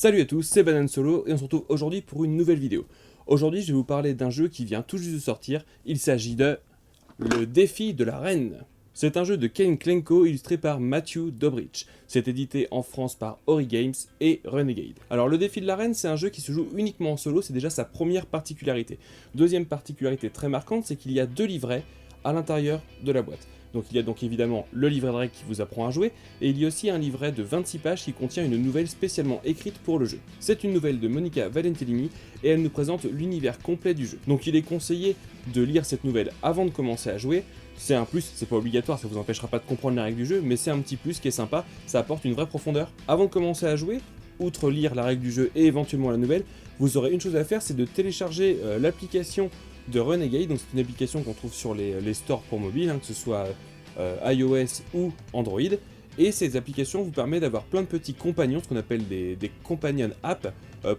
Salut à tous, c'est Banane Solo et on se retrouve aujourd'hui pour une nouvelle vidéo. Aujourd'hui je vais vous parler d'un jeu qui vient tout juste de sortir, il s'agit de Le Défi de la Reine. C'est un jeu de Kane Klenko illustré par Matthew Dobrich. C'est édité en France par Ori Games et Renegade. Alors le Défi de la Reine, c'est un jeu qui se joue uniquement en solo, c'est déjà sa première particularité. Deuxième particularité très marquante, c'est qu'il y a 2 livrets à l'intérieur de la boîte. Donc il y a donc évidemment le livret de règles qui vous apprend à jouer, et il y a aussi un livret de 26 pages qui contient une nouvelle spécialement écrite pour le jeu. C'est une nouvelle de Monica Valentellini, et elle nous présente l'univers complet du jeu. Donc il est conseillé de lire cette nouvelle avant de commencer à jouer. C'est un plus, c'est pas obligatoire, ça vous empêchera pas de comprendre les règles du jeu, mais c'est un petit plus qui est sympa, ça apporte une vraie profondeur. Avant de commencer à jouer, outre lire la règle du jeu et éventuellement la nouvelle, vous aurez une chose à faire, c'est de télécharger l'application de Renegade. Donc c'est une application qu'on trouve sur les stores pour mobile, que ce soit iOS ou Android. Et ces applications vous permettent d'avoir plein de petits compagnons, ce qu'on appelle des companion apps,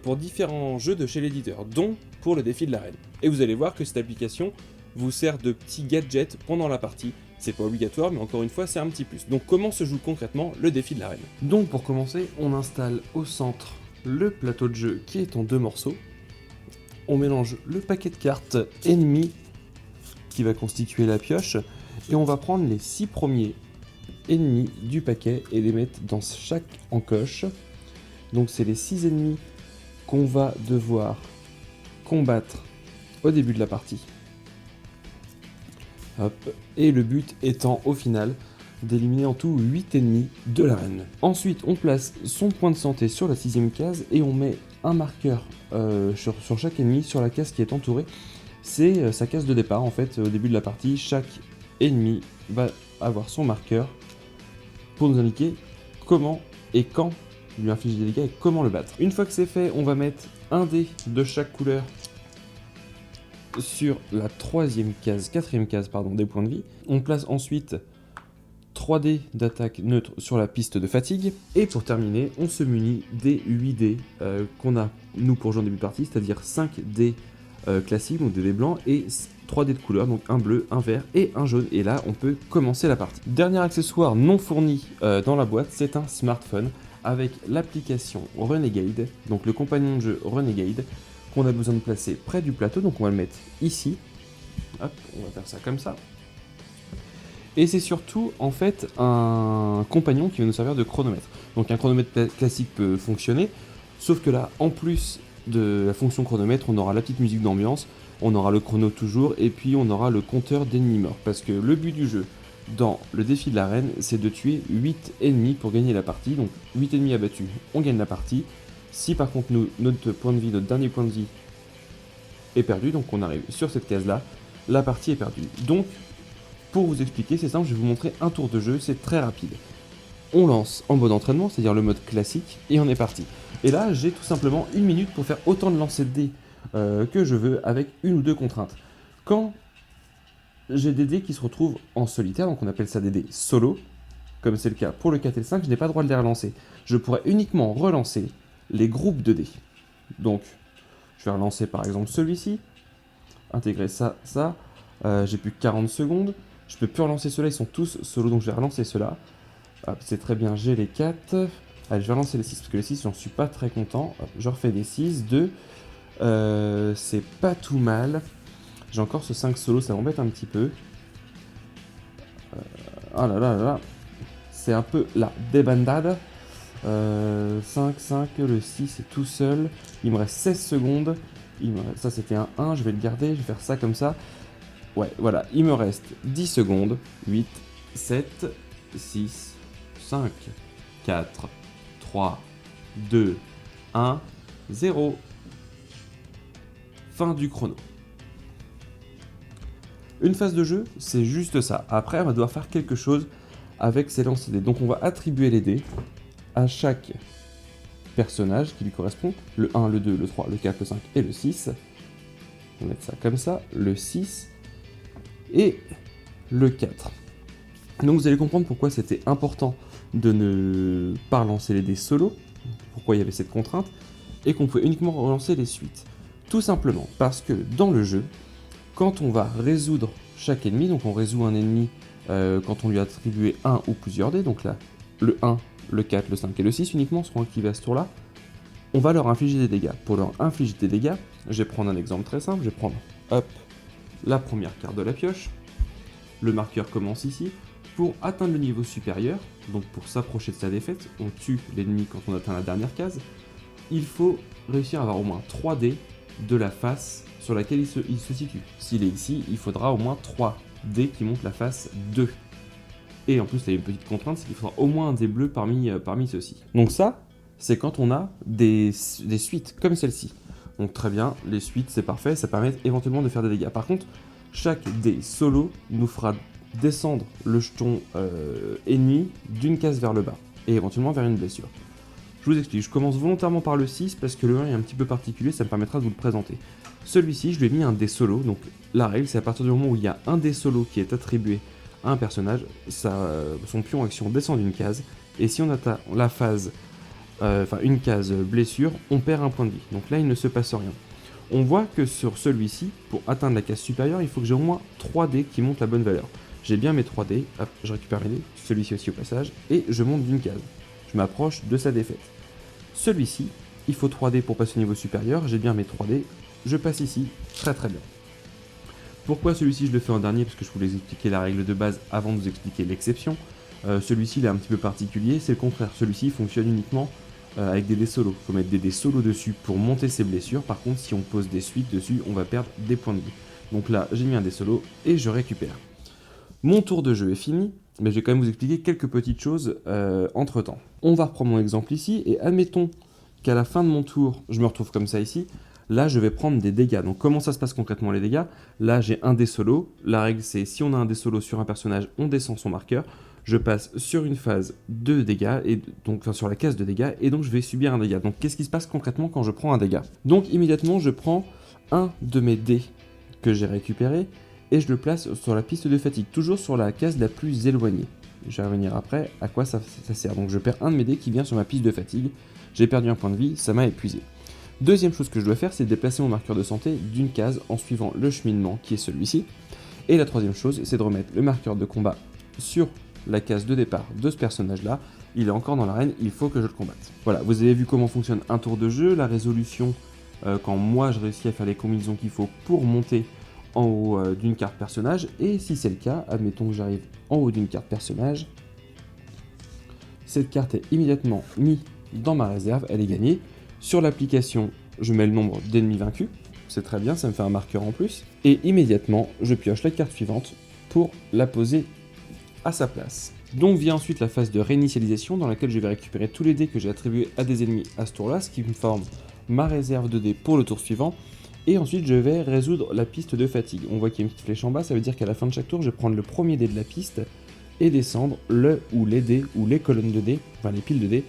pour différents jeux de chez l'éditeur, dont pour le Défi de la Reine. Et vous allez voir que cette application vous sert de petits gadgets pendant la partie. C'est pas obligatoire, mais encore une fois, c'est un petit plus. Donc comment se joue concrètement le Défi de la Reine? Donc pour commencer, on installe au centre le plateau de jeu qui est en 2 morceaux. On mélange le paquet de cartes ennemies qui va constituer la pioche, et on va prendre les 6 premiers ennemis du paquet et les mettre dans chaque encoche. Donc c'est les 6 ennemis qu'on va devoir combattre au début de la partie. Hop. Et le but étant au final d'éliminer en tout 8 ennemis de la reine. Ensuite on place son point de santé sur la 6ème case et on met un marqueur sur chaque ennemi, sur la case qui est entourée. C'est sa case de départ en fait. Au début de la partie, chaque ennemi va avoir son marqueur pour nous indiquer comment et quand lui infliger des dégâts et comment le battre. Une fois que c'est fait, on va mettre un dé de chaque couleur sur la 4ème case des points de vie. On place ensuite 3 dés d'attaque neutre sur la piste de fatigue. Et pour terminer, on se munit des 8 dés qu'on a nous pour jouer en début de partie, c'est-à-dire 5 dés classiques, donc des dés blancs, et 3 dés de couleur, donc un bleu, un vert et un jaune. Et là, on peut commencer la partie. Dernier accessoire non fourni dans la boîte, c'est un smartphone avec l'application Renegade, donc le compagnon de jeu Renegade, qu'on a besoin de placer près du plateau. Donc on va le mettre ici. Hop, on va faire ça comme ça. Et c'est surtout en fait un compagnon qui va nous servir de chronomètre. Donc un chronomètre classique peut fonctionner, sauf que là, en plus de la fonction chronomètre, on aura la petite musique d'ambiance, on aura le chrono toujours, et puis on aura le compteur d'ennemis morts. Parce que le but du jeu, dans le Défi de la Reine, c'est de tuer 8 ennemis pour gagner la partie. Donc 8 ennemis abattus, on gagne la partie. Si par contre notre dernier point de vie est perdu, donc on arrive sur cette case là, la partie est perdue. Donc pour vous expliquer, c'est simple, je vais vous montrer un tour de jeu, c'est très rapide. On lance en mode entraînement, c'est-à-dire le mode classique, et on est parti. Et là, j'ai tout simplement 1 minute pour faire autant de lancers de dés que je veux, avec 1 ou 2 contraintes. Quand j'ai des dés qui se retrouvent en solitaire, donc on appelle ça des dés solo, comme c'est le cas pour le 4 et le 5, je n'ai pas le droit de les relancer. Je pourrais uniquement relancer les groupes de dés. Donc, je vais relancer par exemple celui-ci, intégrer ça, j'ai plus que 40 secondes. Je peux plus relancer ceux-là, ils sont tous solo, donc je vais relancer ceux-là. Hop, c'est très bien, j'ai les 4. Allez, je vais relancer les 6, parce que les 6, j'en suis pas très content. Hop, je refais des 6, 2. C'est pas tout mal. J'ai encore ce 5 solo, ça m'embête un petit peu. Ah là là là là. C'est un peu la débandade. 5, 5, le 6 est tout seul. Il me reste 16 secondes. Ça c'était un 1, je vais le garder, je vais faire ça comme ça. Ouais, voilà, il me reste 10 secondes. 8, 7, 6, 5, 4, 3, 2, 1, 0. Fin du chrono. Une phase de jeu, c'est juste ça. Après, on va devoir faire quelque chose avec ces lancers de dés. Donc on va attribuer les dés à chaque personnage qui lui correspond. Le 1, le 2, le 3, le 4, le 5 et le 6. On va mettre ça comme ça. Le 6 et le 4. Donc vous allez comprendre pourquoi c'était important de ne pas relancer les dés solo, pourquoi il y avait cette contrainte, et qu'on pouvait uniquement relancer les suites. Tout simplement parce que dans le jeu, quand on va résoudre chaque ennemi, donc on résout un ennemi quand on lui a attribué un ou plusieurs dés, donc là, le 1, le 4, le 5 et le 6 uniquement seront activés à ce tour-là. on va leur infliger des dégâts. Pour leur infliger des dégâts, je vais prendre un exemple très simple, je vais prendre, hop, la première carte de la pioche, le marqueur commence ici. Pour atteindre le niveau supérieur, donc pour s'approcher de sa défaite, on tue l'ennemi quand on atteint la dernière case, il faut réussir à avoir au moins 3 dés de la face sur laquelle il se situe. S'il est ici, il faudra au moins 3 dés qui montent la face 2. Et en plus, il y a une petite contrainte, c'est qu'il faudra au moins un dé bleu parmi ceux-ci. Donc ça, c'est quand on a des suites comme celle-ci. Donc très bien, les suites, c'est parfait, ça permet éventuellement de faire des dégâts. Par contre, chaque dé solo nous fera descendre le jeton ennemi d'une case vers le bas, et éventuellement vers une blessure. Je vous explique, je commence volontairement par le 6 parce que le 1 est un petit peu particulier, ça me permettra de vous le présenter. Celui-ci, je lui ai mis un dé solo, donc la règle c'est à partir du moment où il y a un dé solo qui est attribué à un personnage, son pion action descend d'une case, et si on atteint la phase, une case blessure, on perd un point de vie. Donc là il ne se passe rien. On voit que sur celui-ci, pour atteindre la case supérieure, il faut que j'ai au moins 3 dés qui montent la bonne valeur. J'ai bien mes 3 dés, hop, je récupère mes dés, celui-ci aussi au passage, et je monte d'une case. Je m'approche de sa défaite. Celui-ci, il faut 3 dés pour passer au niveau supérieur, j'ai bien mes 3 dés, je passe ici, très très bien. Pourquoi celui-ci je le fais en dernier? Parce que je voulais expliquer la règle de base avant de vous expliquer l'exception. Celui-ci il est un petit peu particulier, c'est le contraire, celui-ci fonctionne uniquement avec des dés solos. Il faut mettre des dés solos dessus pour monter ses blessures, par contre si on pose des suites dessus, on va perdre des points de vie. Donc là, j'ai mis un dé solo et je récupère. Mon tour de jeu est fini, mais je vais quand même vous expliquer quelques petites choses entre temps. On va reprendre mon exemple ici, et admettons qu'à la fin de mon tour, je me retrouve comme ça ici. Là, je vais prendre des dégâts. Donc comment ça se passe concrètement les dégâts? Là, j'ai un dé solo. La règle, c'est si on a un dé solo sur un personnage, on descend son marqueur. Je passe sur une phase de dégâts, et donc sur la case de dégâts, et donc je vais subir un dégât. Donc qu'est-ce qui se passe concrètement quand je prends un dégât? Donc immédiatement, je prends un de mes dés que j'ai récupéré, et je le place sur la piste de fatigue, toujours sur la case la plus éloignée. Je vais revenir après à quoi ça sert. Donc je perds un de mes dés qui vient sur ma piste de fatigue, j'ai perdu un point de vie, ça m'a épuisé. Deuxième chose que je dois faire, c'est déplacer mon marqueur de santé d'une case en suivant le cheminement qui est celui-ci. Et la troisième chose, c'est de remettre le marqueur de combat sur la case de départ de ce personnage-là. Il est encore dans l'arène, il faut que je le combatte. Voilà, vous avez vu comment fonctionne un tour de jeu, la résolution quand moi je réussis à faire les combinaisons qu'il faut pour monter en haut d'une carte personnage, et si c'est le cas, admettons que j'arrive en haut d'une carte personnage, cette carte est immédiatement mise dans ma réserve, elle est gagnée. Sur l'application, je mets le nombre d'ennemis vaincus, c'est très bien, ça me fait un marqueur en plus, et immédiatement, je pioche la carte suivante pour la poser à sa place. Donc vient ensuite la phase de réinitialisation dans laquelle je vais récupérer tous les dés que j'ai attribués à des ennemis à ce tour-là, ce qui me forme ma réserve de dés pour le tour suivant. Et ensuite, je vais résoudre la piste de fatigue. On voit qu'il y a une petite flèche en bas, ça veut dire qu'à la fin de chaque tour, je vais prendre le premier dé de la piste et descendre le ou les dés ou les colonnes de dés, enfin les piles de dés,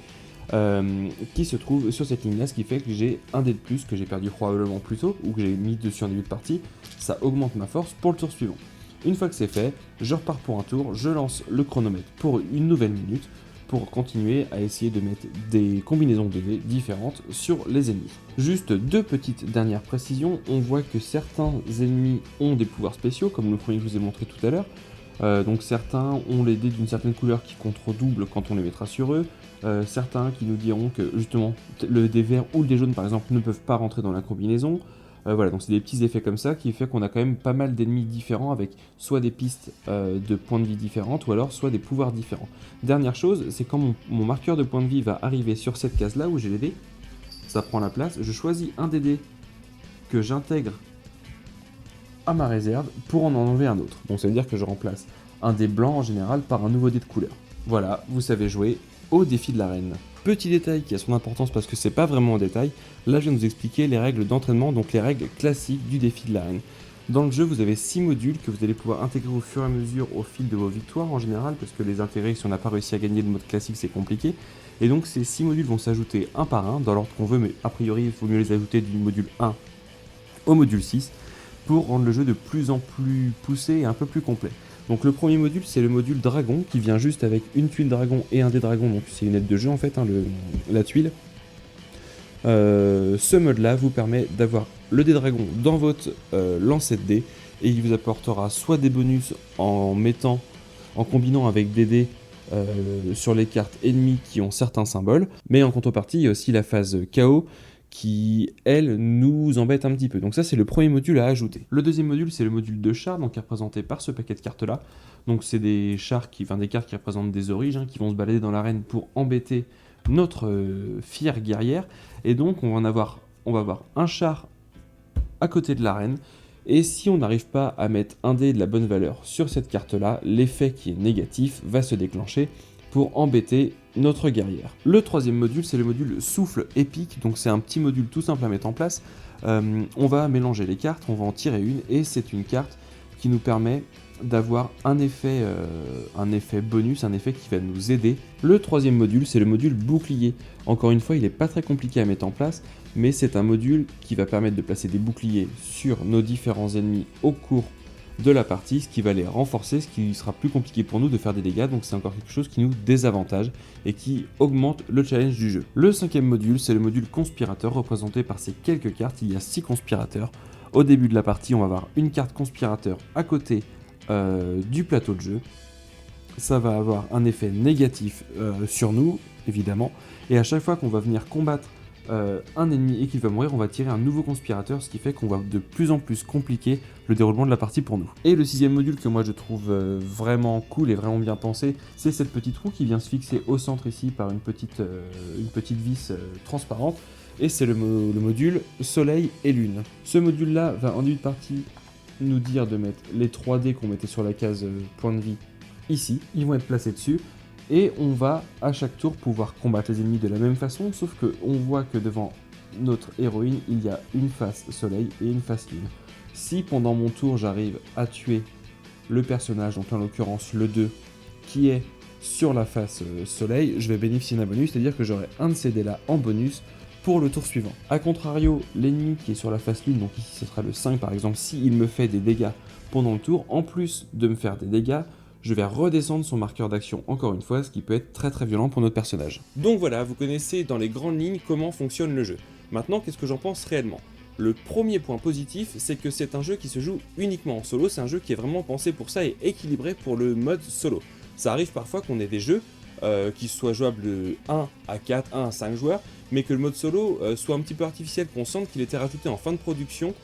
qui se trouvent sur cette ligne-là, ce qui fait que j'ai un dé de plus que j'ai perdu probablement plus tôt, ou que j'ai mis dessus en début de partie. Ça augmente ma force pour le tour suivant. Une fois que c'est fait, je repars pour un tour, je lance le chronomètre pour une nouvelle minute, pour continuer à essayer de mettre des combinaisons de dés différentes sur les ennemis. Juste deux petites dernières précisions, on voit que certains ennemis ont des pouvoirs spéciaux, comme le premier que je vous ai montré tout à l'heure. Donc certains ont les dés d'une certaine couleur qui contre-double quand on les mettra sur eux. Certains qui nous diront que justement le dé vert ou le dé jaune par exemple ne peuvent pas rentrer dans la combinaison. Voilà, donc c'est des petits effets comme ça qui fait qu'on a quand même pas mal d'ennemis différents avec soit des pistes de points de vie différentes ou alors soit des pouvoirs différents. Dernière chose, c'est quand mon marqueur de points de vie va arriver sur cette case là où j'ai les dés, ça prend la place, je choisis un des dés que j'intègre à ma réserve pour en enlever un autre. Donc ça veut dire que je remplace un dé blanc en général par un nouveau dé de couleur. Voilà, vous savez jouer au défi de l'arène. Petit détail qui a son importance parce que c'est pas vraiment un détail, là je viens de vous expliquer les règles d'entraînement, donc les règles classiques du défi de l'arène. Dans le jeu, vous avez 6 modules que vous allez pouvoir intégrer au fur et à mesure au fil de vos victoires en général, parce que les intégrer, si on n'a pas réussi à gagner le mode classique, c'est compliqué. Et donc ces 6 modules vont s'ajouter un par un, dans l'ordre qu'on veut, mais a priori il faut mieux les ajouter du module 1 au module 6, pour rendre le jeu de plus en plus poussé et un peu plus complet. Donc le premier module, c'est le module dragon, qui vient juste avec une tuile dragon et un dé dragon, donc c'est une aide de jeu en fait, la tuile. Ce mode-là vous permet d'avoir le dé dragon dans votre lancer de dés, et il vous apportera soit des bonus en combinant avec des dés sur les cartes ennemies qui ont certains symboles, mais en contrepartie, il y a aussi la phase chaos qui, elle, nous embête un petit peu. Donc ça, c'est le premier module à ajouter. Le deuxième module, c'est le module de chars, donc qui est représenté par ce paquet de cartes-là. Donc c'est des chars, des cartes qui représentent des origes, qui vont se balader dans l'arène pour embêter notre fière guerrière. Et donc on va avoir un char à côté de l'arène. Et si on n'arrive pas à mettre un dé de la bonne valeur sur cette carte-là, l'effet qui est négatif va se déclencher pour embêter notre guerrière. Le troisième module, c'est le module souffle épique, donc c'est un petit module tout simple à mettre en place. On va mélanger les cartes, on va en tirer une, et c'est une carte qui nous permet d'avoir un effet bonus, un effet qui va nous aider. Le troisième module, c'est le module bouclier. Encore une fois, il n'est pas très compliqué à mettre en place, mais c'est un module qui va permettre de placer des boucliers sur nos différents ennemis au cours de la partie, ce qui va les renforcer, ce qui sera plus compliqué pour nous de faire des dégâts, donc c'est encore quelque chose qui nous désavantage et qui augmente le challenge du jeu. Le cinquième module, c'est le module conspirateur, représenté par ces quelques cartes. Il y a 6 conspirateurs. Au début de la partie, on va avoir une carte conspirateur à côté du plateau de jeu. Ça va avoir un effet négatif sur nous, évidemment, et à chaque fois qu'on va venir combattre un ennemi et qu'il va mourir, on va tirer un nouveau conspirateur, ce qui fait qu'on va de plus en plus compliquer le déroulement de la partie pour nous. Et le sixième module que moi je trouve vraiment cool et vraiment bien pensé, c'est cette petite roue qui vient se fixer au centre ici par une petite vis transparente, et c'est le module Soleil et Lune. Ce module là va en début de partie nous dire de mettre les 3 dés qu'on mettait sur la case point de vie ici, ils vont être placés dessus. Et on va à chaque tour pouvoir combattre les ennemis de la même façon, sauf qu'on voit que devant notre héroïne, il y a une face soleil et une face lune. Si pendant mon tour j'arrive à tuer le personnage, donc en l'occurrence le 2, qui est sur la face soleil, je vais bénéficier d'un bonus, c'est-à-dire que j'aurai un de ces dés là en bonus pour le tour suivant. A contrario, l'ennemi qui est sur la face lune, donc ici ce sera le 5 par exemple, s'il me fait des dégâts pendant le tour, en plus de me faire des dégâts, je vais redescendre son marqueur d'action encore une fois, ce qui peut être très très violent pour notre personnage. Donc voilà, vous connaissez dans les grandes lignes comment fonctionne le jeu. Maintenant, qu'est-ce que j'en pense réellement ? Le premier point positif, c'est que c'est un jeu qui se joue uniquement en solo, c'est un jeu qui est vraiment pensé pour ça et équilibré pour le mode solo. Ça arrive parfois qu'on ait des jeux qui soient jouables de 1 à 4, 1 à 5 joueurs, mais que le mode solo soit un petit peu artificiel, qu'on sente qu'il était rajouté en fin de production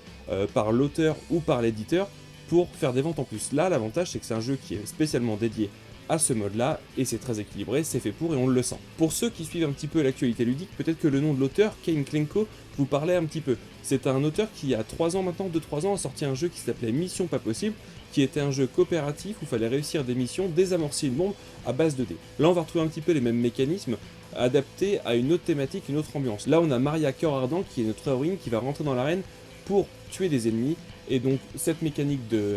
par l'auteur ou par l'éditeur, pour faire des ventes en plus. Là, l'avantage, c'est que c'est un jeu qui est spécialement dédié à ce mode-là, et c'est très équilibré, c'est fait pour, et on le sent. Pour ceux qui suivent un petit peu l'actualité ludique, peut-être que le nom de l'auteur, Kane Klenko, vous parlait un petit peu. C'est un auteur qui, il y a 3 ans maintenant, 2-3 ans, a sorti un jeu qui s'appelait Mission Pas Possible, qui était un jeu coopératif où il fallait réussir des missions, désamorcer une bombe à base de dés. Là, on va retrouver un petit peu les mêmes mécanismes, adaptés à une autre thématique, une autre ambiance. Là, on a Maria Cœur Ardent, qui est notre héroïne, qui va rentrer dans l'arène pour tuer des ennemis. Et donc cette mécanique de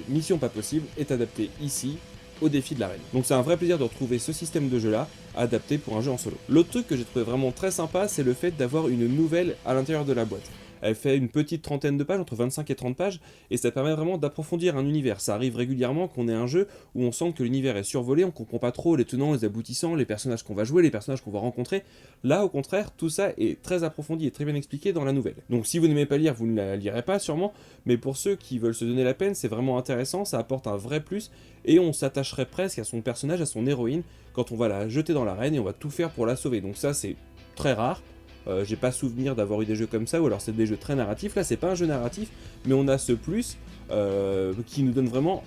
mission pas possible est adaptée ici au défi de l'arène. Donc c'est un vrai plaisir de retrouver ce système de jeu là adapté pour un jeu en solo. L'autre truc que j'ai trouvé vraiment très sympa, c'est le fait d'avoir une nouvelle à l'intérieur de la boîte. Elle fait une petite trentaine de pages, entre 25 et 30 pages, et ça permet vraiment d'approfondir un univers. Ça arrive régulièrement qu'on ait un jeu où on sent que l'univers est survolé, on comprend pas trop les tenants, les aboutissants, les personnages qu'on va jouer, les personnages qu'on va rencontrer. Là, au contraire, tout ça est très approfondi et très bien expliqué dans la nouvelle. Donc si vous n'aimez pas lire, vous ne la lirez pas sûrement, mais pour ceux qui veulent se donner la peine, c'est vraiment intéressant, ça apporte un vrai plus, et on s'attacherait presque à son personnage, à son héroïne, quand on va la jeter dans l'arène et on va tout faire pour la sauver. Donc ça, c'est très rare. J'ai pas souvenir d'avoir eu des jeux comme ça, ou alors c'est des jeux très narratifs. Là, c'est pas un jeu narratif, mais on a ce plus qui nous donne vraiment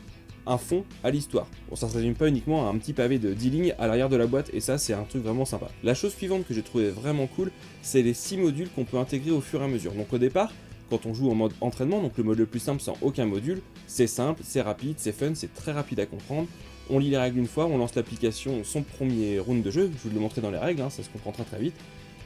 un fond à l'histoire. Bon, ça se résume pas uniquement à un petit pavé de 10 lignes à l'arrière de la boîte, et ça, c'est un truc vraiment sympa. La chose suivante que j'ai trouvé vraiment cool, c'est les 6 modules qu'on peut intégrer au fur et à mesure. Donc au départ, quand on joue en mode entraînement, donc le mode le plus simple sans aucun module, c'est simple, c'est rapide, c'est fun, c'est très rapide à comprendre. On lit les règles une fois, on lance l'application, son premier round de jeu, je vous le montrer dans les règles, ça se comprend très très vite.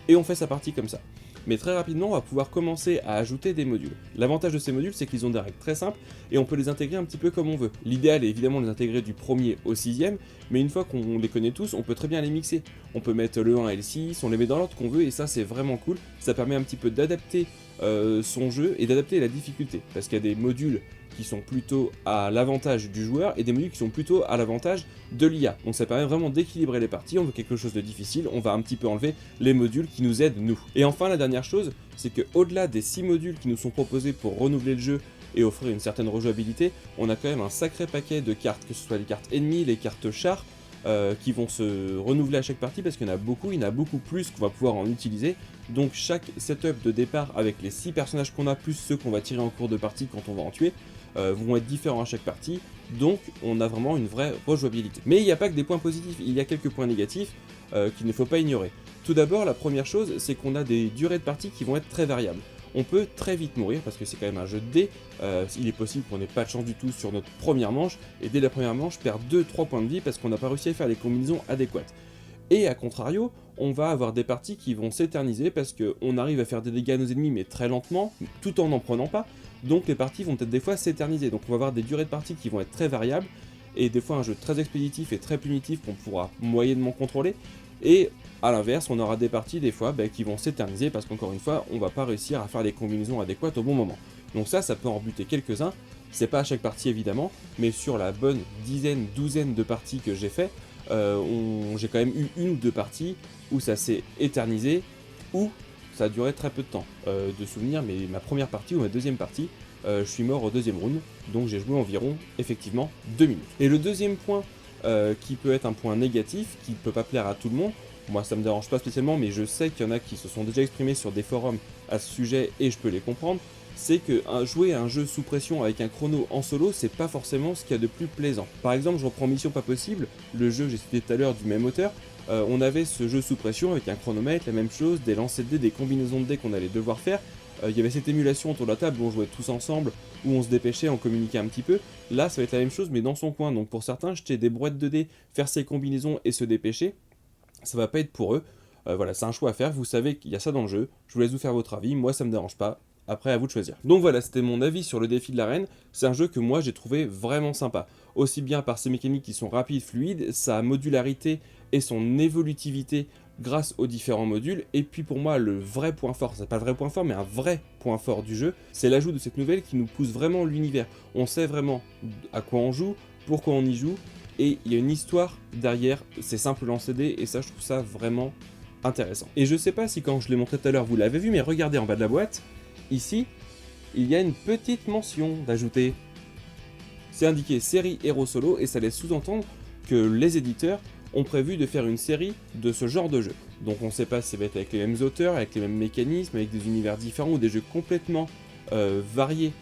Et on fait sa partie comme ça. Mais très rapidement, on va pouvoir commencer à ajouter des modules. L'avantage de ces modules, c'est qu'ils ont des règles très simples et on peut les intégrer un petit peu comme on veut. L'idéal est évidemment de les intégrer du premier au 6ème, mais une fois qu'on les connaît tous, on peut très bien les mixer. On peut mettre le 1 et le 6, on les met dans l'ordre qu'on veut, et ça c'est vraiment cool. Ça permet un petit peu d'adapter son jeu et d'adapter la difficulté. Parce qu'il y a des modules qui sont plutôt à l'avantage du joueur et des modules qui sont plutôt à l'avantage de l'IA. Donc ça permet vraiment d'équilibrer les parties. On veut quelque chose de difficile, on va un petit peu enlever les modules qui nous aident nous. Et enfin la dernière chose, c'est que au-delà des 6 modules qui nous sont proposés pour renouveler le jeu et offrir une certaine rejouabilité, on a quand même un sacré paquet de cartes, que ce soit les cartes ennemies, les cartes chars, qui vont se renouveler à chaque partie parce qu'il y en a beaucoup plus qu'on va pouvoir en utiliser. Donc chaque setup de départ avec les 6 personnages qu'on a, plus ceux qu'on va tirer en cours de partie quand on va en tuer, vont être différents à chaque partie, donc on a vraiment une vraie rejouabilité. Mais il n'y a pas que des points positifs, il y a quelques points négatifs qu'il ne faut pas ignorer. Tout d'abord, la première chose, c'est qu'on a des durées de partie qui vont être très variables. On peut très vite mourir, parce que c'est quand même un jeu de dés, il est possible qu'on n'ait pas de chance du tout sur notre première manche, et dès la première manche, perdre 2-3 points de vie parce qu'on n'a pas réussi à faire les combinaisons adéquates. Et à contrario, on va avoir des parties qui vont s'éterniser parce qu'on arrive à faire des dégâts à nos ennemis mais très lentement, tout en n'en prenant pas, donc les parties vont peut-être des fois s'éterniser, donc on va avoir des durées de partie qui vont être très variables, et des fois un jeu très expéditif et très punitif qu'on pourra moyennement contrôler, et à l'inverse, on aura des parties des fois qui vont s'éterniser parce qu'encore une fois, on va pas réussir à faire les combinaisons adéquates au bon moment. Donc ça peut en buter quelques-uns, c'est pas à chaque partie évidemment, mais sur la bonne douzaine de parties que j'ai fait, j'ai quand même eu 1 ou 2 parties où ça s'est éternisé, ou ça a duré très peu de temps. De souvenir, mais ma première partie ou ma deuxième partie, je suis mort au 2e round, donc j'ai joué environ, effectivement, 2 minutes. Et le deuxième point, qui peut être un point négatif, qui ne peut pas plaire à tout le monde, moi ça me dérange pas spécialement, mais je sais qu'il y en a qui se sont déjà exprimés sur des forums à ce sujet, et je peux les comprendre, c'est que jouer à un jeu sous pression avec un chrono en solo, c'est pas forcément ce qu'il y a de plus plaisant. Par exemple, je reprends Mission Pas Possible, le jeu que j'ai cité tout à l'heure du même auteur, on avait ce jeu sous pression avec un chronomètre, la même chose, des lancers de dés, des combinaisons de dés qu'on allait devoir faire. Il y avait cette émulation autour de la table où on jouait tous ensemble, où on se dépêchait, on communiquait un petit peu. Là, ça va être la même chose, mais dans son coin. Donc pour certains, jeter des brouettes de dés, faire ses combinaisons et se dépêcher, ça va pas être pour eux. Voilà, c'est un choix à faire, vous savez qu'il y a ça dans le jeu, je vous laisse vous faire votre avis, moi ça me dérange pas. Après, à vous de choisir. Donc voilà, c'était mon avis sur le défi de l'arène. C'est un jeu que moi j'ai trouvé vraiment sympa. Aussi bien par ses mécaniques qui sont rapides, fluides, sa modularité et son évolutivité grâce aux différents modules. Et puis pour moi, le vrai point fort, c'est pas le vrai point fort, mais un vrai point fort du jeu, c'est l'ajout de cette nouvelle qui nous pousse vraiment l'univers. On sait vraiment à quoi on joue, pourquoi on y joue, et il y a une histoire derrière, c'est simple lancer des dés, et ça je trouve ça vraiment intéressant. Et je sais pas si quand je l'ai montré tout à l'heure vous l'avez vu, mais regardez en bas de la boîte, ici, il y a une petite mention d'ajouter. C'est indiqué série Héros Solo et ça laisse sous-entendre que les éditeurs ont prévu de faire une série de ce genre de jeu. Donc on ne sait pas si ça va être avec les mêmes auteurs, avec les mêmes mécanismes, avec des univers différents ou des jeux complètement variés,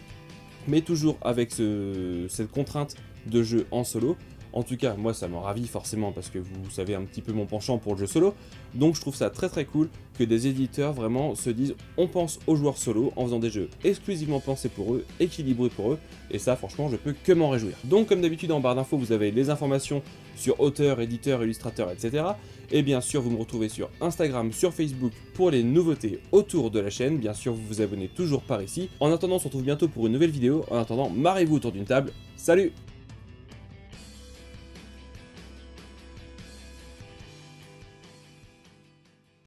mais toujours avec cette contrainte de jeu en solo. En tout cas, moi ça me ravit forcément parce que vous savez un petit peu mon penchant pour le jeu solo. Donc je trouve ça très cool que des éditeurs vraiment se disent on pense aux joueurs solo en faisant des jeux exclusivement pensés pour eux, équilibrés pour eux. Et ça franchement je peux que m'en réjouir. Donc comme d'habitude en barre d'infos vous avez les informations sur auteurs, éditeurs, illustrateurs, etc. Et bien sûr vous me retrouvez sur Instagram, sur Facebook pour les nouveautés autour de la chaîne. Bien sûr vous vous abonnez toujours par ici. En attendant on se retrouve bientôt pour une nouvelle vidéo. En attendant marrez-vous autour d'une table. Salut!